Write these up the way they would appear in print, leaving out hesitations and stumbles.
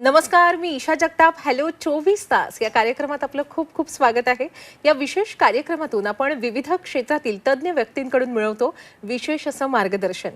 नमस्कार, मी ईशा जगताप. हॅलो 24 तास या कार्यक्रमात आपलं खूप खूप स्वागत आहे. या विशेष कार्यक्रमातून आपण विविध क्षेत्रातील तज्ञ व्यक्तींकडून मिळवतो विशेष असं मार्गदर्शन.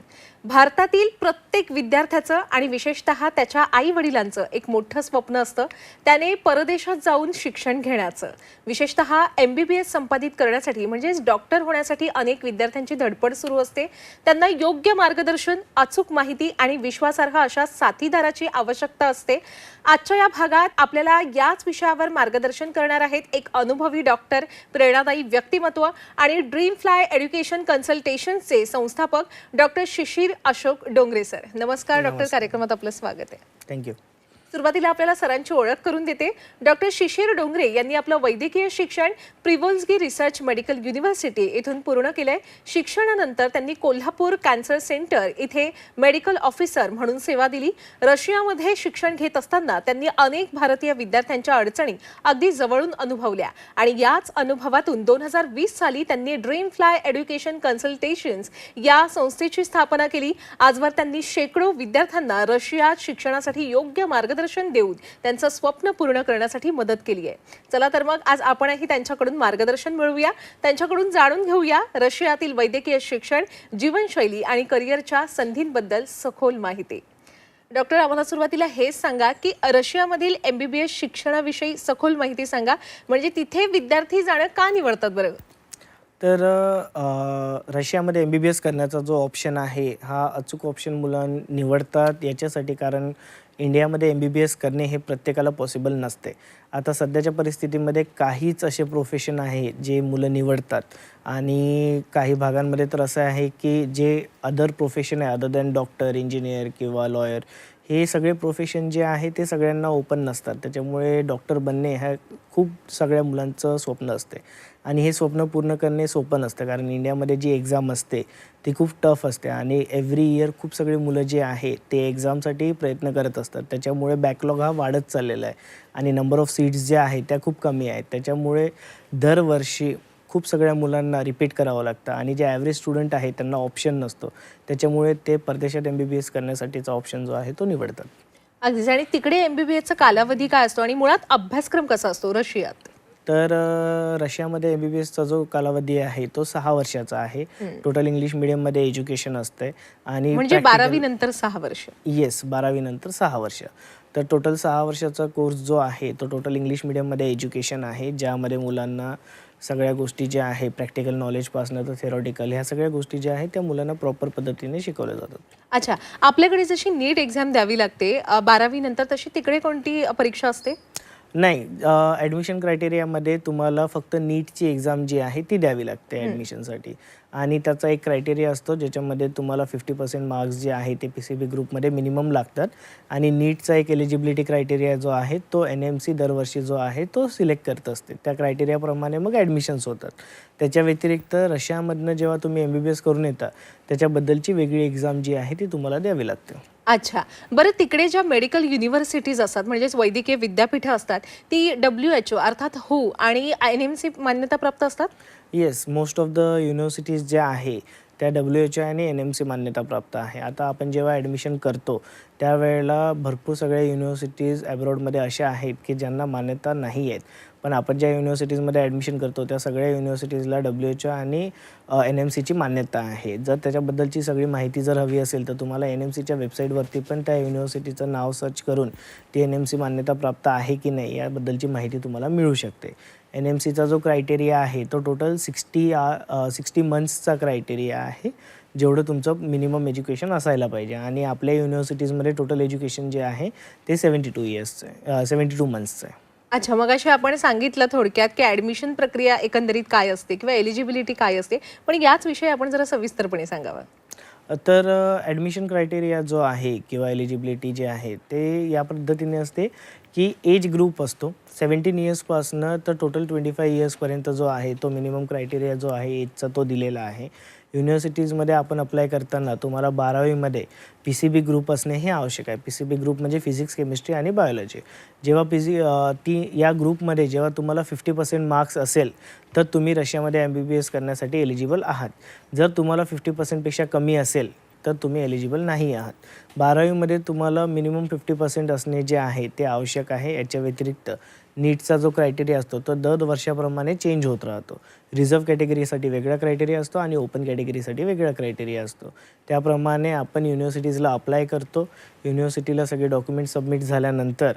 भारतातील प्रत्येक विद्यार्थ्याचं आणि विशेषतः त्याच्या आई वडिलांचं एक मोठं स्वप्न असतं, त्याने परदेशात जाऊन शिक्षण घेण्याचं. विशेषतः MBBS संपादित करण्यासाठी म्हणजेच डॉक्टर होण्यासाठी अनेक विद्यार्थ्यांची धडपड सुरू असते. त्यांना योग्य मार्गदर्शन, अचूक माहिती आणि विश्वासार्ह अशा साथीदाराची आवश्यकता असते. आजच्या या भागात आपल्याला याच विषयावर मार्गदर्शन करणार आहेत एक अनुभवी डॉक्टर, प्रेरणादायी व्यक्तिमत्व आणि ड्रीम फ्लाय एज्युकेशन कन्सल्टेशनचे संस्थापक डॉक्टर शिशिर अशोक डोंगरे सर. नमस्कार डॉक्टर, कार्यक्रमात आपलं स्वागत आहे. थँक्यू. सुरुवातीला आपल्याला सरांची ओळख करून देते. डॉक्टर शिशिर डोंगरे यांनी आपलं वैद्यकीय शिक्षण प्रिव्होल्स्की रिसर्च मेडिकल युनिव्हर्सिटी इथून पूर्ण केलंय. शिक्षणानंतर त्यांनी कोल्हापूर कॅन्सर सेंटर इथे मेडिकल ऑफिसर म्हणून सेवा दिली. रशियामध्ये शिक्षण घेत असताना त्यांनी अनेक भारतीय विद्यार्थ्यांच्या अडचणी अगदी जवळून अनुभवल्या आणि याच अनुभवातून 2020 साली त्यांनी ड्रीम फ्लाय एज्युकेशन कन्सल्टेशन्स या संस्थेची स्थापना केली. आजवर त्यांनी शेकडो विद्यार्थ्यांना रशियात शिक्षणासाठी योग्य मार्गदर्शन देऊन त्यांचं स्वप्न पूर्ण करण्यासाठी मदत केली आहे. चला तर मग आज आपणही त्यांच्याकडून मार्गदर्शन मिळवूया, त्यांच्याकडून जाणून घेऊया रशियातील वैद्यकीय शिक्षण, जीवनशैली आणि करिअरच्या संधींबद्दल सखोल माहिती. डॉक्टर, आम्हाला सुरुवातीला हेच सांगा की रशियामधील MBBS शिक्षणाविषयी सखोल माहिती सांगा. म्हणजे तिथे विद्यार्थी जाणं का निवडतात बरं? तर रशियामध्ये MBBS करण्याचा जो ऑप्शन आहे हा अचूक ऑप्शन मुलं निवडतात याच्यासाठी, कारण इंडियामध्ये MBBS करणे हे प्रत्येकाला पॉसिबल नसते. आता सध्याच्या परिस्थितीमध्ये काहीच असे प्रोफेशन आहे जे मुलं निवडतात आणि काही भागांमध्ये तर असं आहे की जे अदर प्रोफेशन आहे अदर दॅन डॉक्टर, इंजिनियर किंवा लॉयर, हे सगळे प्रोफेशन जे आहे ते सगळ्यांना ओपन नसतात. त्याच्यामुळे डॉक्टर बनणे हे खूप सगळ्या मुलांचं स्वप्न असते आणि हे स्वप्न पूर्ण करणे सोपं नसतं, कारण इंडियामध्ये जी एक्झाम असते ती खूप टफ असते आणि एव्हरी इयर खूप सगळे मुलं जे आहे ते एक्झामसाठी प्रयत्न करत असतात. त्याच्यामुळे बॅकलॉग हा वाढत चाललेला आहे आणि नंबर ऑफ सीट्स ज्या आहेत त्या खूप कमी आहेत. त्याच्यामुळे दरवर्षी खूप सगळ्या मुलांना रिपीट करावं लागतं आणि जे ॲव्हरेज स्टुडंट आहे त्यांना ऑप्शन नसतो. त्याच्यामुळे ते परदेशात MBBS करण्यासाठीचा ऑप्शन जो आहे तो निवडतात. अगदीच. आणि तिकडे MBBSचा कालावधी काय असतो आणि मुळात अभ्यासक्रम कसा असतो रशियात? तर रशियामध्ये MBBSचा जो कालावधी आहे तो 6 वर्षाचा आहे. टोटल इंग्लिश मीडियममध्ये एज्युकेशन असते आणि म्हणजे 12वी नंतर 6 वर्ष. येस, 12वी नंतर 6 वर्ष. तर टोटल 6 वर्षाचा कोर्स जो आहे तो टोटल इंग्लिश मीडियममध्ये एज्युकेशन आहे, ज्यामध्ये मुलांना सगळ्या गोष्टी ज्या आहे प्रॅक्टिकल नॉलेजपासून तर थेरॉटिकल ह्या सगळ्या गोष्टी ज्या आहेत त्या मुलांना प्रॉपर पद्धतीने शिकवल्या जातात. अच्छा, आपल्याकडे जशी नीट एक्झाम द्यावी लागते 12वी नंतर, तशी तिकडे कोणती परीक्षा असते? नाही, ॲडमिशन क्रायटेरियामध्ये तुम्हाला फक्त नीटची एक्झाम जी आहे ती द्यावी लागते ॲडमिशनसाठी आणि त्याचा एक क्रायटेरिया असतो ज्याच्यामध्ये तुम्हाला 50% मार्क्स जे आहे ते PCB ग्रुपमध्ये मिनिमम लागतात आणि नीटचा एक एलिजिबिलिटी क्रायटेरिया जो आहे तो NMC दरवर्षी जो आहे तो सिलेक्ट करत असते. त्या क्रायटेरियाप्रमाणे मग ॲडमिशन्स होतात. त्याच्या व्यतिरिक्त रशियामधनं जेव्हा तुम्ही MBBS करून येता त्याच्याबद्दलची वेगळी एक्झाम जी आहे ती तुम्हाला द्यावी लागते. अच्छा, बरं, तिकडे ज्या मेडिकल युनिव्हर्सिटीज असतात म्हणजेच वैद्यकीय विद्यापीठं असतात ती WHO अर्थात WHO आणि NMC मान्यताप्राप्त असतात? Yes, most of the universities ज्या आहे त्या WHO आणि NMC मान्यताप्राप्त आहे. आता आपण जेव्हा ॲडमिशन करतो त्यावेळेला भरपूर सगळ्या युनिव्हर्सिटीज ॲब्रॉडमध्ये अशा आहेत की ज्यांना मान्यता नाही आहेत, पण आपण ज्या युनिव्हर्सिटीजमध्ये ॲडमिशन करतो त्या सगळ्या युनिव्हर्सिटीजला WHO आणि NMCची मान्यता आहे. जर त्याच्याबद्दलची सगळी माहिती जर हवी असेल तर तुम्हाला NMCच्या वेबसाईटवरती पण त्या युनिव्हर्सिटीचं नाव सर्च करून ती NMC मान्यता प्राप्त आहे की नाही याबद्दलची माहिती तुम्हाला मिळू शकते. NMCचा जो क्रायटेरिया आहे तो टोटल 60 मंथ्सचा क्रायटेरिया आहे, जेवढं तुमचं मिनिमम एज्युकेशन असायला पाहिजे आणि आपल्या युनिव्हर्सिटीजमध्ये टोटल एज्युकेशन जे आहे ते 72 मंथ्सचं आहे. अच्छा, मग अशी आपण सांगितलं थोडक्यात की ॲडमिशन प्रक्रिया एकंदरीत काय असते किंवा एलिजिबिलिटी काय असते, पण याच विषयी आपण जरा सविस्तरपणे सांगावं. तर ॲडमिशन क्रायटेरिया जो आहे किंवा एलिजिबिलिटी जे आहे ते या पद्धतीने असते की एज ग्रुप असतो 17 इयर्सपासनं तर टोटल 25 इयर्सपर्यंत जो आहे तो मिनिमम क्रायटेरिया जो आहे एजचा तो दिलेला आहे. युनिव्हर्सिटीजमध्ये आपण अप्लाय करताना तुम्हाला 12वीमध्ये PCB ग्रुप असणे हे आवश्यक आहे. PCB ग्रुप म्हणजे फिजिक्स, केमिस्ट्री आणि बायोलॉजी. जेव्हा या ग्रुपमध्ये जेव्हा तुम्हाला 50% मार्क्स असेल तर तुम्ही रशियामध्ये MBBS करण्यासाठी एलिजिबल आहात. जर तुम्हाला 50%पेक्षा कमी असेल तर तुम्ही एलिजिबल नाही आहात. 12वीमध्ये तुम्हाला मिनिमम 50% असणे जे आहे ते आवश्यक आहे. याच्या व्यतिरिक्त नीटचा जो क्रायटेरिया असतो तो दर वर्षाप्रमाणे चेंज होत राहतो. रिझर्व्ह कॅटेगरीसाठी वेगळा क्रायटेरिया असतो आणि ओपन कॅटेगरीसाठी वेगळा क्रायटेरिया असतो. त्याप्रमाणे आपण युनिव्हर्सिटीजला अप्लाय करतो. युनिव्हर्सिटीला सगळे डॉक्युमेंट सबमिट झाल्यानंतर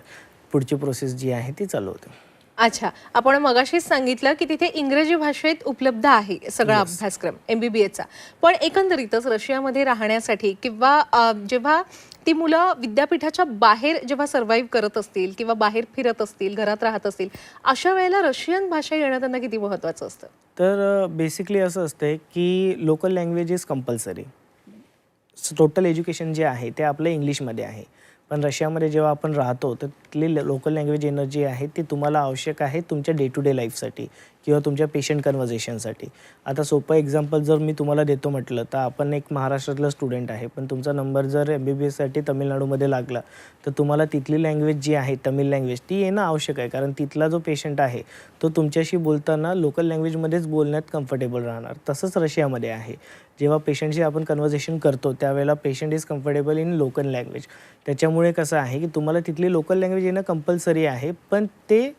पुढची प्रोसेस जी आहे ती चालू होते. अच्छा, आपण मगाशीच सांगितलं की तिथे इंग्रजी भाषेत उपलब्ध आहे सगळा अभ्यासक्रम MBBSचा. पण एकंदरीतच रशियामध्ये राहण्यासाठी किंवा जेव्हा ती मुलं विद्यापीठाच्या बाहेर जेव्हा सर्व्हाइव्ह करत असतील किंवा बाहेर फिरत असतील, घरात राहत असतील, अशा वेळेला रशियन भाषा येणं त्यांना किती महत्त्वाचं असतं? तर बेसिकली असं असतं की local language is compulsory. Total education जे आहे ते आपलं इंग्लिशमध्ये आहे. पण रशियामध्ये जेव्हा आपण राहतो तर तिथली लोकल लँग्वेज येणं जे आहे ते तुम्हाला आवश्यक आहे तुमच्या डे टू डे लाईफसाठी किंवा तुमच्या पेशंट कन्व्हर्सेशनसाठी. आता सोपं एक्झाम्पल जर मी तुम्हाला देतो म्हटलं तर आपण एक महाराष्ट्रातलं स्टुडंट आहे, पण तुमचा नंबर जर MBBSसाठी तमिळनाडूमध्ये लागला तर तुम्हाला तिथली लँग्वेज जी आहे तमिळ लँग्वेज ती येणं आवश्यक आहे. कारण तिथला जो पेशंट आहे तो तुमच्याशी बोलताना लोकल लँग्वेजमध्येच बोलण्यात कम्फर्टेबल राहणार. तसंच रशियामध्ये आहे. जेव्हा पेशंटशी आपण कन्व्हर्सेशन करतो त्यावेळेला patient is comfortable in local language. त्याच्यामुळे कसं आहे की तुम्हाला तिथली लोकल लँग्वेज येणं कंपल्सरी आहे, पण ते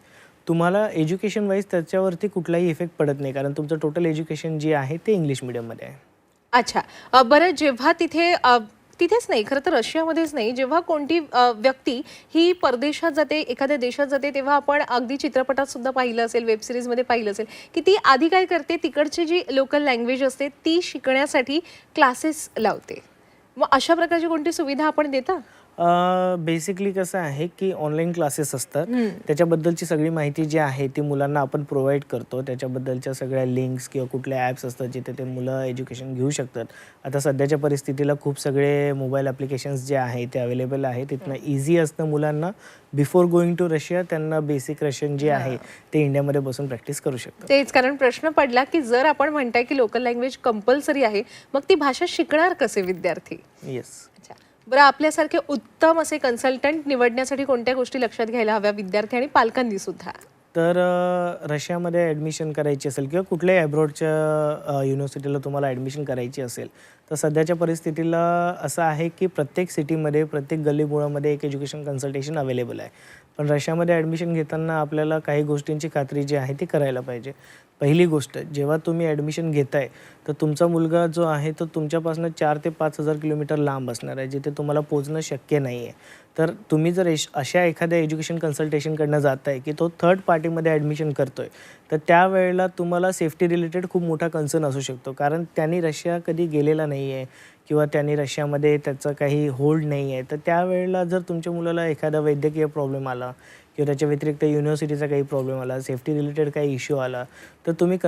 तुम्हाला एज्युकेशन वाईज त्याच्यावरती कुठलाही इफेक्ट पडत नाही. कारण तुमचं टोटल एज्युकेशन जे आहे ते इंग्लिश मीडियममध्ये आहे. अच्छा, बरं जेव्हा तिथेच नाही, खरं तर रशियामध्येच नाही, जेव्हा कोणती व्यक्ती ही परदेशात जाते, एखाद्या देशात जाते, तेव्हा आपण अगदी चित्रपटात सुद्धा पाहिलं असेल, वेब सिरीजमध्ये पाहिलं असेल की ती आधी काय करते, तिकडची जी लोकल लँग्वेज असते ती शिकण्यासाठी क्लासेस लावते. मग अशा प्रकारची कोणती सुविधा आपण देता? बेसिकली कसं आहे की ऑनलाईन क्लासेस असतात. त्याच्याबद्दलची सगळी माहिती जी आहे ती मुलांना आपण प्रोव्हाइड करतो. त्याच्याबद्दलच्या सगळ्या लिंक्स किंवा कुठले ॲप्स असतात जिथे ते मुलं एज्युकेशन घेऊ शकतात. आता सध्याच्या परिस्थितीला खूप सगळे मोबाईल ॲप्लिकेशन्स जे आहे ते अवेलेबल आहे. तिथनं इझी असतं मुलांना बिफोर गोईंग टू रशिया त्यांना बेसिक रशियन जे आहे ते इंडियामध्ये बसून प्रॅक्टिस करू शकतात. तेच, कारण प्रश्न पडला की जर आपण म्हणताय की लोकल लँग्वेज कंपल्सरी आहे, मग ती भाषा शिकणार कसे विद्यार्थी? येस. अच्छा, बरं, आपल्यासारखे उत्तम असे कन्सल्टंट निवडण्यासाठी कोणत्या गोष्टी लक्षात घ्यायला हव्या विद्यार्थी आणि पालकांनी सुद्धा? तर रशियामध्ये ॲडमिशन करायची असेल किंवा कुठल्याही ॲब्रॉडच्या युनिव्हर्सिटीला तुम्हाला ॲडमिशन करायची असेल तर सध्याच्या परिस्थितीला असं आहे की प्रत्येक सिटीमध्ये प्रत्येक गल्लीबोळामध्ये एक एज्युकेशन कन्सल्टेशन अवेलेबल आहे. पण रशियामध्ये ॲडमिशन घेताना आपल्याला काही गोष्टींची खात्री जी आहे ती करायला पाहिजे. पहिली गोष्ट, जेव्हा तुम्ही ॲडमिशन घेताय तर तुमचा मुलगा जो आहे तो तुमच्यापासून 4 ते 5,000 किलोमीटर लांब असणार आहे, जिथे तुम्हाला पोहोचणं शक्य नाही आहे. तर तुम्ही जर अशा एखाद्या एज्युकेशन कन्सल्टेशनकडनं जात आहे की तो थर्ड पार्टीमध्ये ॲडमिशन करतो आहे तर त्यावेळेला तुम्हाला सेफ्टी रिलेटेड खूप मोठा कन्सर्न असू शकतो. कारण त्यांनी रशिया कधी गेलेला नाही आहे किंवा त्यांनी रशियामध्ये त्याचं काही होल्ड नाही आहे. तर त्यावेळेला जर तुमच्या मुलाला एखादा वैद्यकीय प्रॉब्लेम आला किंवा त्याच्या व्यतिरिक्त युनिव्हर्सिटीचा काही प्रॉब्लेम आला, सेफ्टी रिलेटेड काही इश्यू आला तर तुम्ही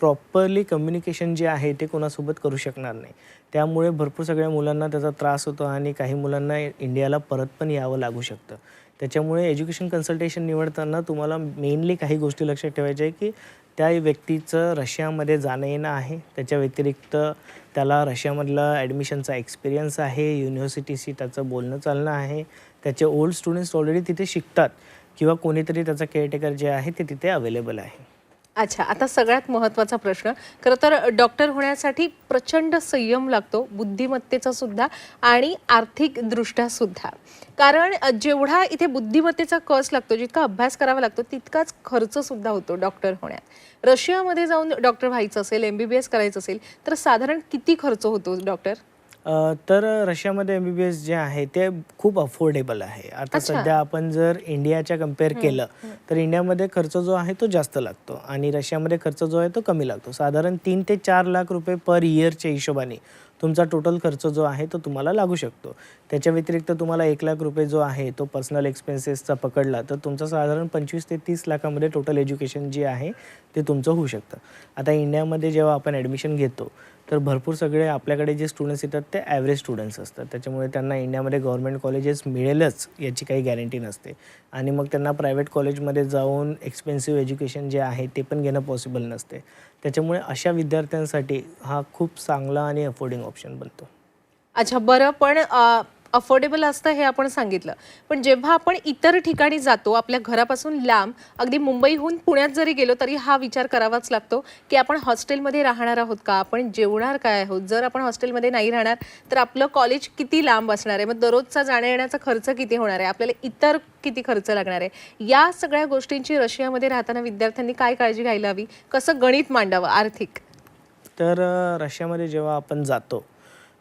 प्रॉपरली कम्युनिकेशन जे आहे ते कोणासोबत करू शकणार नाही. त्यामुळे भरपूर सगळ्या मुलांना त्याचा त्रास होतो आणि काही मुलांना इंडियाला परत पण यावं लागू शकतं. त्याच्यामुळे एज्युकेशन कन्सल्टेशन निवडताना तुम्हाला मेनली काही गोष्टी लक्षात ठेवायच्या आहे की त्या व्यक्तीचं रशियामध्ये जाणं येणं आहे, त्याच्या व्यतिरिक्त त्याला रशियामधला ॲडमिशनचा एक्सपिरियन्स आहे, युनिव्हर्सिटीशी त्याचं बोलणं चालणं आहे, त्याचे ओल्ड स्टुडंट्स ऑलरेडी तिथे शिकतात किंवा कोणीतरी त्याचा केअरटेकर जे आहे ते तिथे अवेलेबल आहे. अच्छा, आता सगळ्यात महत्त्वाचा प्रश्न, खरं तर डॉक्टर होण्यासाठी प्रचंड संयम लागतो, बुद्धिमत्तेचा सुद्धा आणि आर्थिकदृष्ट्या सुद्धा. कारण जेवढा इथे बुद्धिमत्तेचा कस लागतो, जितका अभ्यास करावा लागतो, तितकाच खर्च सुद्धा होतो डॉक्टर होण्यात. रशियामध्ये जाऊन डॉक्टर व्हायचं असेल, MBBS करायचं असेल तर साधारण किती खर्च होतो डॉक्टर? तर रशियामध्ये MBBS जे आहे ते खूप अफोर्डेबल आहे. आता सध्या आपण जर इंडियाच्या कम्पेअर केलं तर इंडियामध्ये खर्च जो आहे तो जास्त लागतो आणि रशियामध्ये खर्च जो आहे तो कमी लागतो. साधारण 3 ते 4 लाख रुपये पर इयरच्या हिशोबाने तुमचा टोटल खर्च जो आहे तो तुम्हाला लागू शकतो. त्याच्या व्यतिरिक्त तुम्हाला 1 लाख रुपये जो आहे तो पर्सनल एक्सपेन्सेसचा पकडला तर तुमचं साधारण 25 ते 30 लाखामध्ये टोटल एज्युकेशन जे आहे ते तुमचं होऊ शकतं. आता इंडियामध्ये जेव्हा आपण ॲडमिशन घेतो तर भरपूर सगळे आपल्याकडे जे स्टुडंट्स येतात ते ॲव्हरेज स्टुडंट्स असतात. त्याच्यामुळे त्यांना इंडियामध्ये गव्हर्नमेंट कॉलेजेस मिळेलच याची काही गॅरंटी नसते आणि मग त्यांना प्रायव्हेट कॉलेजमध्ये जाऊन एक्सपेन्सिव्ह एज्युकेशन जे आहे ते पण घेणं पॉसिबल नसते. त्याच्यामुळे अशा विद्यार्थ्यांसाठी हा खूप चांगला आणि अफोर्डिंग ऑप्शन बनतो. अच्छा, बरं, पण अफोर्डेबल असतं हे आपण सांगितलं, पण जेव्हा आपण इतर ठिकाणी जातो आपल्या घरापासून लांब, अगदी मुंबईहून पुण्यात जरी गेलो तरी हा विचार करावाच लागतो की आपण हॉस्टेलमध्ये राहणार आहोत का, आपण जेवणार काय आहोत. जर आपण हॉस्टेलमध्ये नाही राहणार तर आपलं कॉलेज किती लांब असणार आहे, मग दररोजचा जाण्या येण्याचा खर्च किती होणार आहे, आपल्याला इतर किती खर्च लागणार आहे. या सगळ्या गोष्टींची रशियामध्ये राहताना विद्यार्थ्यांनी काय काळजी घ्यायला हवी, कसं गणित मांडावं आर्थिक. तर रशियामध्ये जेव्हा आपण जातो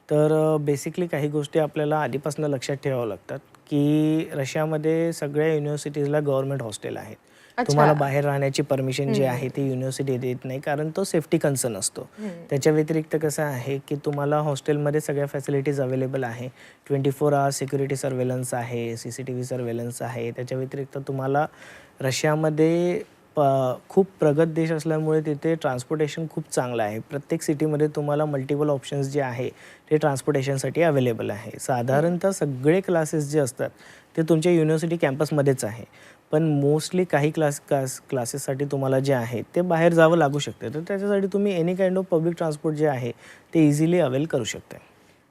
तर बेसिकली काही गोष्टी आपल्याला आधीपासून लक्षात ठेवाव्या लागतात की रशियामध्ये सगळ्या युनिव्हर्सिटीजला गव्हर्नमेंट हॉस्टेल आहेत. तुम्हाला बाहेर राहण्याची परमिशन जी आहे ती युनिव्हर्सिटी देत नाही, कारण तो सेफ्टी कन्सर्न असतो. त्याच्या व्यतिरिक्त कसं आहे की तुम्हाला हॉस्टेलमध्ये सगळ्या फॅसिलिटीज अवेलेबल आहे. 24 आवर्स सिक्युरिटी सर्वेलन्स आहे, CCTV सर्वेलन्स आहे. त्याच्या व्यतिरिक्त तुम्हाला रशियामध्ये खूप प्रगत देश असल्यामुळे तिथे ट्रान्सपोर्टेशन खूप चांगलं आहे. प्रत्येक सिटीमध्ये तुम्हाला मल्टिपल ऑप्शन्स जे आहे ते ट्रान्सपोर्टेशनसाठी अवेलेबल आहे. साधारणतः सगळे क्लासेस जे असतात ते तुमच्या युनिव्हर्सिटी कॅम्पसमध्येच आहे, पण मोस्टली काही क्लासेससाठी तुम्हाला जे आहे ते बाहेर जावं लागू शकते. तर त्याच्यासाठी तुम्ही any kind of public transport जे आहे ते इझिली अवेल करू शकता.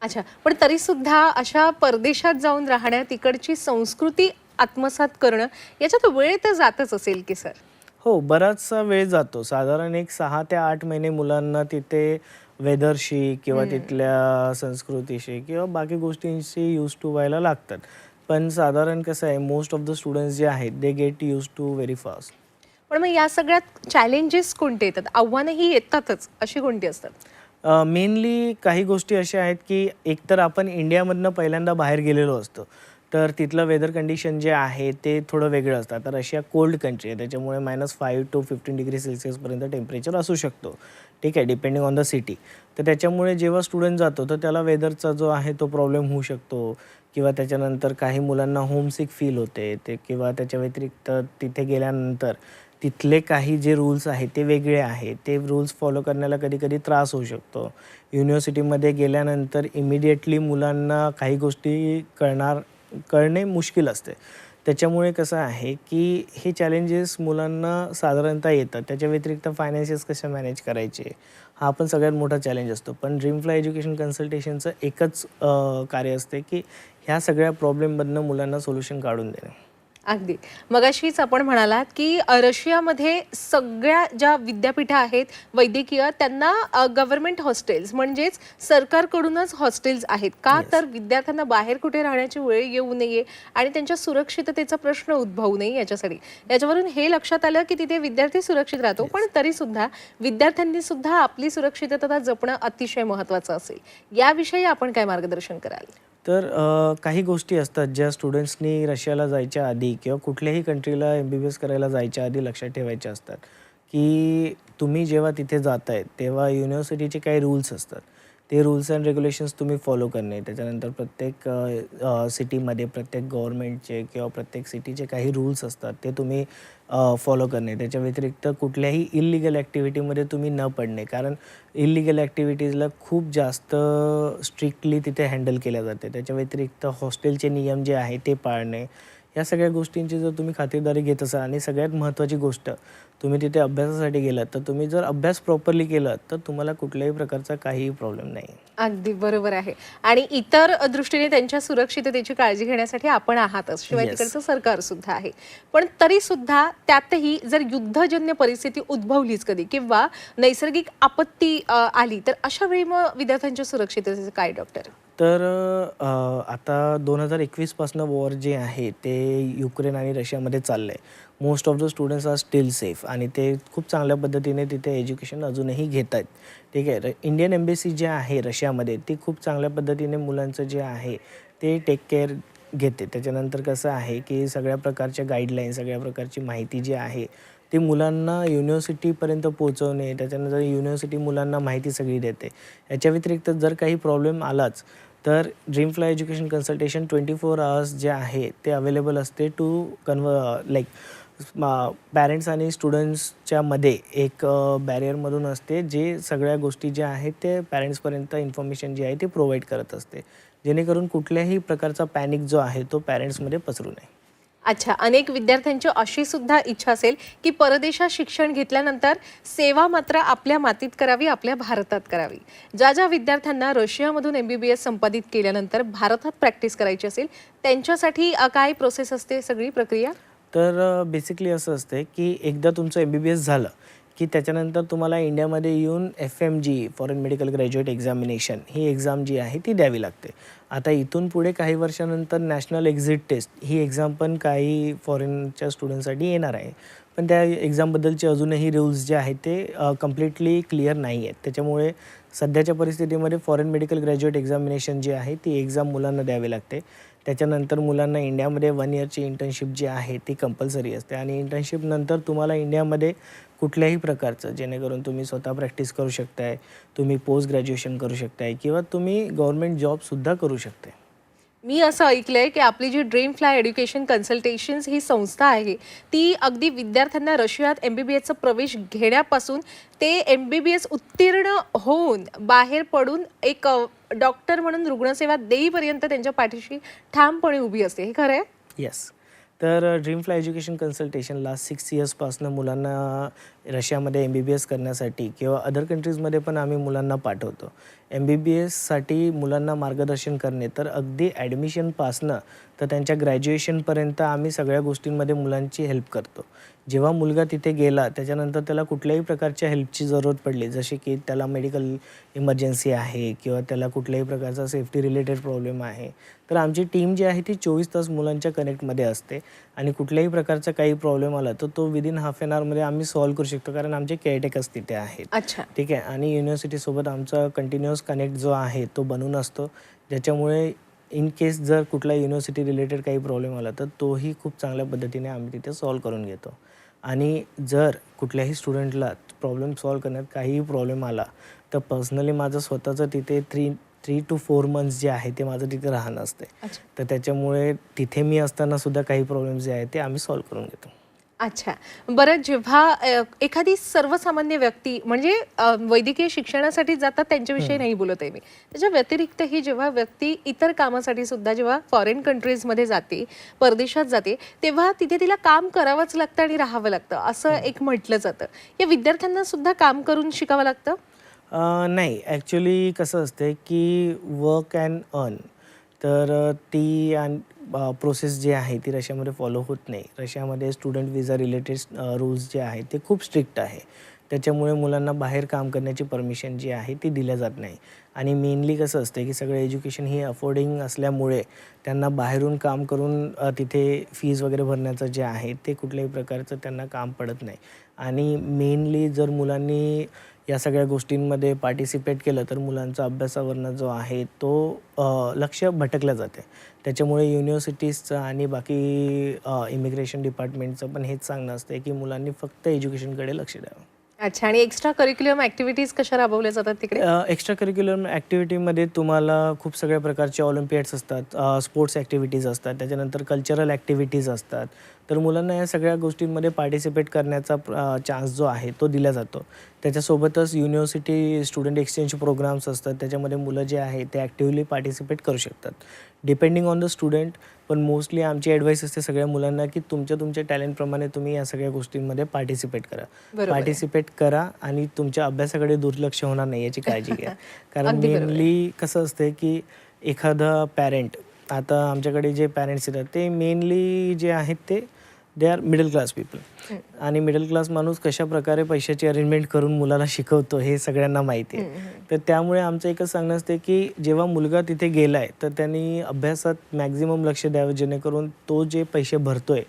अच्छा, पण तरी सुद्धा अशा परदेशात जाऊन राहण्या, तिकडची संस्कृती आत्मसात करणं, याच्यात वेळ तर जातच असेल की सर? हो, बराचसा वेळ जातो. साधारण एक 6 ते 8 महिने मुलांना तिथे वेदरशी किंवा तिथल्या संस्कृतीशी किंवा बाकी गोष्टींशी यूज टू व्हायला लागतात. पण साधारण कसं आहे, मोस्ट ऑफ द स्टुडंट्स जे आहेत they get use to very fast. पण मग या सगळ्यात चॅलेंजेस कोणते येतात, आव्हानंही येतातच, अशी कोणती असतात? मेनली काही गोष्टी अशा आहेत की एकतर आपण इंडियामधनं पहिल्यांदा बाहेर गेलेलो असतो, तर तिथलं वेदर कंडिशन जे आहे ते थोडं वेगळं असतं. आता रशिया कोल्ड कंट्री आहे, त्याच्यामुळे -5 to 15 डिग्री सेल्सिअसपर्यंत टेम्परेचर असू शकतो. ठीक आहे, डिपेंडिंग ऑन द सिटी. तर त्याच्यामुळे जेव्हा स्टुडंट जातो तर त्याला वेदरचा जो आहे तो प्रॉब्लेम होऊ शकतो किंवा त्याच्यानंतर काही मुलांना होमसिक फील होते ते, किंवा त्याच्या व्यतिरिक्त तिथे गेल्यानंतर तिथले काही जे रूल्स आहेत ते वेगळे आहेत. ते रूल्स फॉलो करण्याला कधी-कधी त्रास होऊ शकतो. युनिव्हर्सिटीमध्ये गेल्यानंतर इमिडिएटली मुलांना काही गोष्टी कळणे मुश्किल असते. त्याच्यामुळे कसं आहे की हे चॅलेंजेस मुलांना साधारणतः येतात. त्याच्या व्यतिरिक्त फायनान्शियल्स कसे मॅनेज करायचे, हा पण सगळ्यात मोठा चॅलेंज असतो. पण ड्रीमफ्लाय एज्युकेशन कन्सल्टेशनचं एकच कार्य असते की ह्या सगळ्या प्रॉब्लेममधनं मुलांना सोल्युशन काढून देणे. अगदी. मगाशीच आपण म्हणालात की रशियामध्ये सगळ्या ज्या विद्यापीठं आहेत वैद्यकीय, त्यांना गव्हर्नमेंट हॉस्टेल्स म्हणजेच सरकारकडूनच हॉस्टेल्स आहेत का, तर विद्यार्थ्यांना बाहेर कुठे राहण्याची वेळ येऊ नये आणि त्यांच्या सुरक्षिततेचा प्रश्न उद्भवू नये याच्यासाठी. याच्यावरून हे लक्षात आलं की तिथे विद्यार्थी सुरक्षित राहतो, पण तरी सुद्धा विद्यार्थ्यांनी सुद्धा आपली सुरक्षितता जपणं अतिशय महत्त्वाचं असेल. याविषयी आपण काय मार्गदर्शन कराल? तर काही गोष्टी असतात ज्या स्टुडंट्सनी रशियाला जायच्या आधी किंवा कुठल्याही कंट्रीला MBBS करायला जायच्या आधी लक्षात ठेवायच्या असतात की तुम्ही जेव्हा तिथे जाताय तेव्हा युनिव्हर्सिटीचे काही रूल्स असतात. ते रूल्स अँड रेग्युलेशन्स तुम्ही फॉलो करणे. त्याच्यानंतर प्रत्येक सिटीमध्ये प्रत्येक गव्हर्नमेंटचे किंवा प्रत्येक सिटीचे काही रूल्स असतात ते तुम्ही फॉलो करणे. त्याच्या व्यतिरिक्त कुठल्याही इल्लिगल ॲक्टिव्हिटीमध्ये तुम्ही न पडणे, कारण इल्लिगल ॲक्टिव्हिटीजला खूप जास्त स्ट्रिक्टली तिथे हँडल केल्या जाते. त्याच्या व्यतिरिक्त हॉस्टेलचे नियम जे आहे ते पाळणे. या सगळ्या गोष्टींची जर तुम्ही खातिरदारी घेत असाल आणि सगळ्यात महत्त्वाची गोष्ट, तुम्ही तिथे अभ्यासासाठी गेलात तर तुम्ही जर अभ्यास प्रॉपरली केलात तर तुम्हाला कुठल्याही प्रकारचा काहीही प्रॉब्लेम नाही. अगदी बरोबर आहे. आणि इतर दृष्टीने त्यांच्या सुरक्षिततेची काळजी घेण्यासाठी आपण आहातच, शिवाय तिकडचं सरकार सुद्धा आहे. पण तरी सुद्धा त्यातही जर युद्धजन्य परिस्थिती उद्भवलीच कधी किंवा नैसर्गिक आपत्ती आली, तर अशा वेळी मग विद्यार्थ्यांच्या सुरक्षिततेचं काय डॉक्टर? तर आता 2021 पासनं वॉर जे आहे ते युक्रेन आणि रशियामध्ये चाललं आहे. Most of the students are still safe आणि ते खूप चांगल्या पद्धतीने तिथे एज्युकेशन अजूनही घेत आहेत. ठीक आहे. इंडियन एम्बेसी जे आहे रशियामध्ये ती खूप चांगल्या पद्धतीने मुलांचं जे आहे ते टेक केअर घेते. त्याच्यानंतर कसं आहे की सगळ्या प्रकारच्या गाईडलाईन, सगळ्या प्रकारची माहिती जी आहे ती मुलांना युनिव्हर्सिटीपर्यंत पोहोचवणे. त्याच्यानंतर युनिव्हर्सिटी मुलांना माहिती सगळी देते. याच्या व्यतिरिक्त जर काही प्रॉब्लेम आलाच तर ड्रीमफ्लाय एज्युकेशन कन्सल्टेशन 24 आवर्स जे आहे ते अवेलेबल असते टू लाईक पॅरेंट्स आणि स्टुडंट्सच्या मध्ये एक बॅरियरमधून असते, जे सगळ्या गोष्टी ज्या आहेत ते पॅरेंट्सपर्यंत इन्फॉर्मेशन जी आहे ती प्रोव्हाइड करत असते, जेणेकरून कुठल्याही प्रकारचा पॅनिक जो आहे तो पॅरेंट्समध्ये पसरू नये. अच्छा, अनेक विद्यार्थ्यांची अशी सुद्धा इच्छा असेल की परदेशात शिक्षण घेतल्यानंतर सेवा मात्र आपल्या मातीत करावी, आपल्या भारतात करावी. ज्या ज्या विद्यार्थ्यांना रशियामधून MBBS संपादित केल्यानंतर भारतात प्रॅक्टिस करायची असेल, त्यांच्यासाठी काय प्रोसेस असते, सगळी प्रक्रिया? तर बेसिकली असं असते की एकदा तुमचं MBBS झालं की त्याच्यानंतर तुम्हाला इंडियामध्ये येऊन FMG foreign medical graduate examination ही एक्झाम जी आहे ती द्यावी लागते. आता इथून पुढे काही वर्षानंतर नॅशनल एक्झिट टेस्ट ही एक्झाम पण काही फॉरेनच्या स्टुडंटसाठी येणार आहे. पण त्या एक्झामबद्दलचे अजूनही रूल्स जे आहेत ते कम्प्लिटली क्लिअर नाही आहेत. त्याच्यामुळे सध्याच्या परिस्थितीमध्ये फॉरेन मेडिकल ग्रॅज्युएट एक्झामिनेशन जी आहे ती एक्झाम मुलांना द्यावी लागते. त्याच्यानंतर मुलांना इंडियामध्ये 1 इयरची इंटर्नशिप जी आहे ती कंपल्सरी असते आणि इंटर्नशिपनंतर तुम्हाला इंडियामध्ये कुठल्याही प्रकारचं जेणेकरून तुम्ही स्वतः प्रॅक्टिस करू शकताय, तुम्ही पोस्ट ग्रॅज्युएशन करू शकताय किंवा तुम्ही गव्हर्नमेंट जॉबसुद्धा करू शकताय. मी असं ऐकलंय की आपली जी ड्रीम फ्लाय एज्युकेशन कन्सल्टेशन्स ही संस्था आहे, ती अगदी विद्यार्थ्यांना रशियात MBBSचा प्रवेश घेण्यापासून ते MBBS उत्तीर्ण होऊन बाहेर पडून एक डॉक्टर म्हणून रुग्णसेवा देईपर्यंत त्यांच्या पाठीशी ठामपणे उभी असते. हे खरं आहे? येस. तर dream fly education consultation last 6 इयर्सपासनं मुलांना रशियामध्ये MBBS करण्यासाठी किंवा अदर कंट्रीजमध्ये पण आम्ही मुलांना पाठवतो. MBBSसाठी मुलांना मार्गदर्शन करणे तर अगदी ॲडमिशनपासनं तर त्यांच्या ग्रॅज्युएशनपर्यंत आम्ही सगळ्या गोष्टींमध्ये मुलांची हेल्प करतो. जेव्हा मुलगा तिथे गेला त्याच्यानंतर त्याला कुठल्याही प्रकारच्या हेल्पची जरूरत पडली, जसे की त्याला मेडिकल इमर्जन्सी आहे किंवा त्याला कुठल्याही प्रकारचा सेफ्टी रिलेटेड प्रॉब्लेम आहे, तर आमची टीम जी आहे ती 24 तास मुलांच्या कनेक्टमध्ये असते आणि कुठल्याही प्रकारचा काही प्रॉब्लेम आला तर तो विदिन हाफ एन आवरमध्ये आम्ही सॉल्व्ह करू शकतो, कारण आमचे केअरटेकर्स तिथे आहेत. अच्छा. ठीक आहे. आणि युनिव्हर्सिटीसोबत आमचा कंटिन्युअस कनेक्ट जो आहे तो बनून असतो, ज्याच्यामुळे इन केस जर कुठला युनिव्हर्सिटी रिलेटेड काही प्रॉब्लेम आला तर तोही खूप चांगल्या पद्धतीने आम्ही तिथे सॉल्व्ह करून घेतो. आणि जर कुठल्याही स्टुडंटला प्रॉब्लेम सॉल्व्ह करण्यात काहीही प्रॉब्लेम आला तर पर्सनली माझं स्वतःचं तिथे 3 to 4 मंथ्स जे आहे ते माझं तिथे राहणं असते. अच्छा. तर त्याच्यामुळे तिथे मी असताना सुद्धा काही प्रॉब्लेम्स जे आहेत ते आम्ही सॉल्व्ह करून घेतो. अच्छा. बरं, जेव्हा एखादी सर्वसामान्य व्यक्ती म्हणजे वैद्यकीय शिक्षणासाठी जातात त्यांच्याविषयी नाही बोलत आहे मी. त्याच्या व्यतिरिक्तही जेव्हा व्यक्ती इतर कामासाठी सुद्धा जेव्हा फॉरेन कंट्रीजमध्ये जाते, परदेशात जाते, तेव्हा तिथे तिला काम करावंच लागतं आणि राहावं लागतं असं एक म्हटलं जातं. या विद्यार्थ्यांना सुद्धा काम करून शिकावं लागतं? नाही, ॲक्च्युली कसं असते की वर्क अँड अर्न तर ती प्रोसेस जी आहे ती रशियामध्ये फॉलो होत नाही. रशियामध्ये स्टुडंट विजा रिलेटेड रूल्स जे आहेत ते खूप स्ट्रिक्ट आहे. त्याच्यामुळे मुलांना बाहेर काम करण्याची परमिशन जी आहे ती दिल्या जात नाही. आणि मेनली कसं असतं की सगळं एज्युकेशन ही अफोर्डिंग असल्यामुळे त्यांना बाहेरून काम करून तिथे फीज वगैरे भरण्याचं जे आहे ते कुठल्याही प्रकारचं त्यांना काम पडत नाही. आणि मेनली जर मुलांनी या सगळ्या गोष्टींमध्ये पार्टिसिपेट केलं तर मुलांचा अभ्यासावरनं जो आहे तो लक्ष भटकलं जाते. त्याच्यामुळे युनिव्हर्सिटीजचं आणि बाकी इमिग्रेशन डिपार्टमेंटचं पण हेच सांगणं असते की मुलांनी फक्त एज्युकेशनकडे लक्ष द्यावं. अच्छा. आणि एक्स्ट्रा करिक्युलम ॲक्टिव्हिटीज कशा राबवल्या जातात तिकडे? एक्स्ट्रा करिक्युलर ॲक्टिव्हिटीमध्ये तुम्हाला खूप सगळ्या प्रकारचे ऑलिम्पियाड्स असतात, स्पोर्ट्स ॲक्टिव्हिटीज असतात, त्याच्यानंतर कल्चरल ॲक्टिव्हिटीज असतात. तर मुलांना या सगळ्या गोष्टींमध्ये पार्टिसिपेट करण्याचा चान्स जो आहे तो दिला जातो. त्याच्यासोबतच युनिव्हर्सिटी स्टुडंट एक्सचेंज प्रोग्राम्स असतात, त्याच्यामध्ये मुलं जे आहे ते ॲक्टिव्हली पार्टिसिपेट करू शकतात डिपेंडिंग ऑन द स्टुडंट. पण मोस्टली आमची ॲडवाईस असते सगळ्या मुलांना की तुमच्या टॅलेंटप्रमाणे तुम्ही या सगळ्या गोष्टींमध्ये पार्टिसिपेट करा. बरोबर आहे. पार्टिसिपेट करा आणि तुमच्या अभ्यासाकडे दुर्लक्ष होणार नाही याची काळजी घ्या. कारण अगदी बरोबर आहे. मेनली कसं असतं की एखादा पॅरेंट, आता आमच्याकडे जे पॅरेंट्स येतात ते मेनली जे आहेत ते they are middle class people. आणि मिडल क्लास माणूस कशा प्रकारे पैशाची अरेंजमेंट करून मुलाला शिकवतो हे सगळ्यांना माहिती आहे. तर त्यामुळे आमचं एकच सांगणं असते की जेव्हा मुलगा तिथे गेला आहे तर त्यांनी अभ्यासात मॅक्झिमम लक्ष द्यावं, जेणेकरून तो जे पैसे भरतोय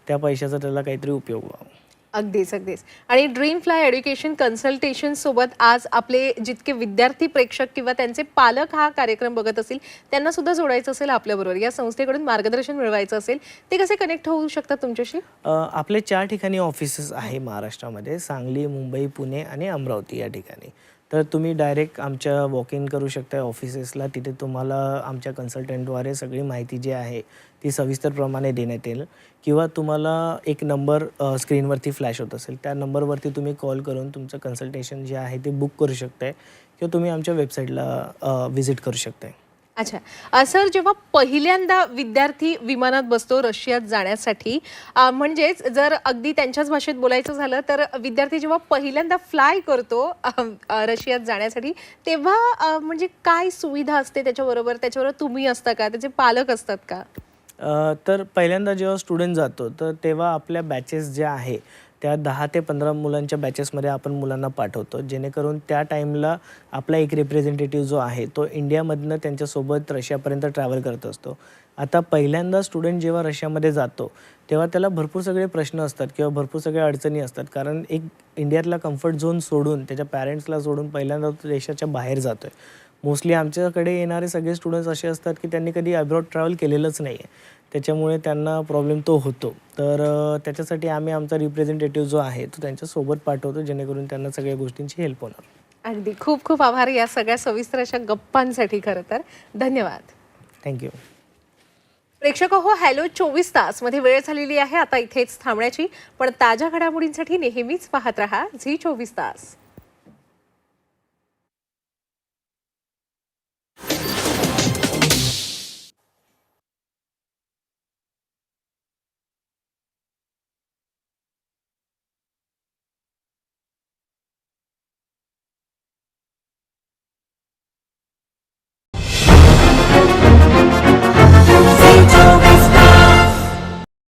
त्या पैशाचा त्याला काहीतरी उपयोग व्हावा. अगदीच, अगदीच. आणि ड्रीम फ्लाय एज्युकेशन कन्सल्टेशन सोबत आज आपले जितके विद्यार्थी, प्रेक्षक किंवा त्यांचे पालक हा कार्यक्रम बघत असतील, त्यांना सुद्धा जोडायचं असेल आपल्याबरोबर, या संस्थेकडून मार्गदर्शन मिळवायचं असेल, ते कसे कनेक्ट होऊ शकतात तुमच्याशी? आपले 4 ठिकाणी ऑफिसेस आहे महाराष्ट्रामध्ये, सांगली, मुंबई, पुणे आणि अमरावती या ठिकाणी. तर तुम्ही डायरेक्ट आमच्या वॉक इन करू शकता ऑफिसेसला. तिथे तुम्हाला आमच्या कन्सल्टंटद्वारे सगळी माहिती जी आहे ती सविस्तरप्रमाणे देण्यात येईल. किंवा तुम्हाला एक नंबर स्क्रीनवरती फ्लॅश होत असेल, त्या नंबरवरती तुम्ही कॉल करून तुमचं कन्सल्टेशन जे आहे ते बुक करू शकताय किंवा तुम्ही आमच्या वेबसाईटला व्हिजिट करू शकताय. अच्छा. सर, जेव्हा पहिल्यांदा विद्यार्थी विमानात बसतो रशियात जाण्यासाठी, म्हणजेच जर अगदी त्यांच्याच भाषेत बोलायचं झालं तर विद्यार्थी जेव्हा पहिल्यांदा फ्लाय करतो रशियात जाण्यासाठी, तेव्हा म्हणजे काय सुविधा असते त्याच्याबरोबर तुम्ही असता का, त्याचे पालक असतात का? तर पहिल्यांदा जेव्हा स्टुडंट जातो तर तेव्हा आपल्या बॅचेस ज्या आहे त्या 10 ते 15 मुलांच्या बॅचेसमध्ये आपण मुलांना पाठवतो, जेणेकरून त्या टाईमला आपला एक रिप्रेझेंटेटिव्ह जो आहे तो इंडियामधनं त्यांच्यासोबत रशियापर्यंत ट्रॅव्हल करत असतो. आता पहिल्यांदा स्टुडंट जेव्हा रशियामध्ये जातो तेव्हा त्याला भरपूर सगळे प्रश्न असतात किंवा भरपूर सगळ्या अडचणी असतात, कारण एक इंडियातला कम्फर्ट झोन सोडून त्याच्या पॅरेंट्सला सोडून पहिल्यांदा तो देशाच्या बाहेर जातो आहे. मोस्टली आमच्याकडे येणारे सगळे स्टुडंट्स असे असतात की त्यांनी कधी अब्रॉड ट्रॅव्हल केलेलंच नाही आहे, त्याच्यामुळे त्यांना प्रॉब्लेम तो होतो. तर त्याच्यासाठी आम्ही आमचा रिप्रेझेंटेटिव्ह जो आहे तो त्यांच्यासोबत पाठवतो, जेणेकरून त्यांना सगळ्या गोष्टींची हेल्प होणार. अगदी खूप खूप आभार या सगळ्या सविस्तर अशा गप्पांसाठी. खरं तर धन्यवाद. थँक्यू. प्रेक्षक हो, हॅलो 24 तास मध्ये वेळ झालेली आहे आता इथेच थांबण्याची, पण ताज्या घडामोडींसाठी नेहमीच पाहत रहा झी 24 तास.